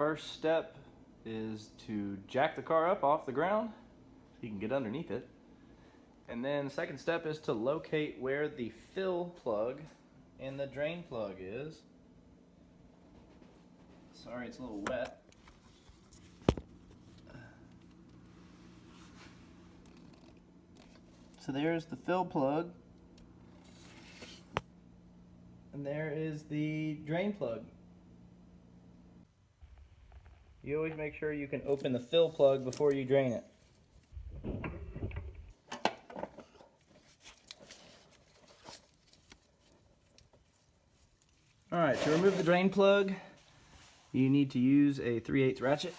First step is to jack the car up off the ground so you can get underneath it. And then the second step is to locate where the fill plug and the drain plug is. Sorry, it's a little wet. So there's the fill plug, and there is the drain plug. You always make sure you can open the fill plug before you drain it. Alright, to remove the drain plug, you need to use a 3/8 ratchet.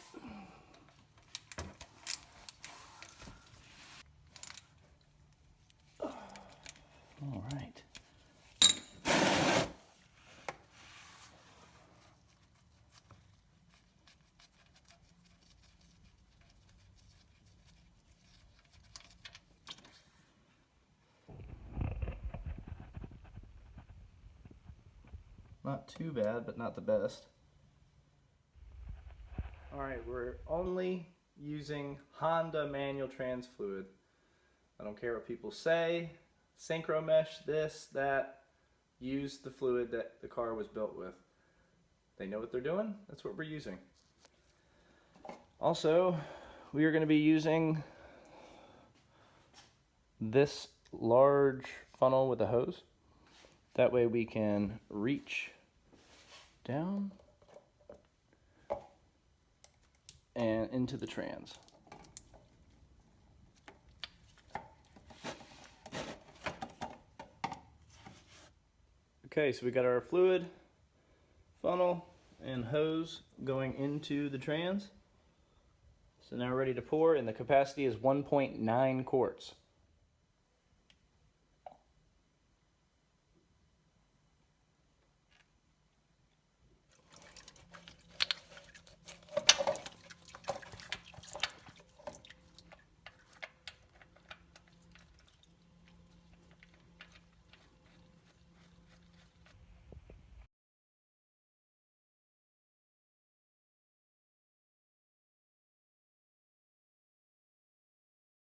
Alright. Not too bad, but not the best. Alright, we're only using Honda manual trans fluid. I don't care what people say. Synchro mesh, this, that. Use the fluid that the car was built with. They know what they're doing. That's what we're using. Also, we are going to be using this large funnel with a hose. That way we can reach down and into the trans. Okay, so we got our fluid, funnel, and hose going into the trans. So now we're ready to pour, and the capacity is 1.9 quarts.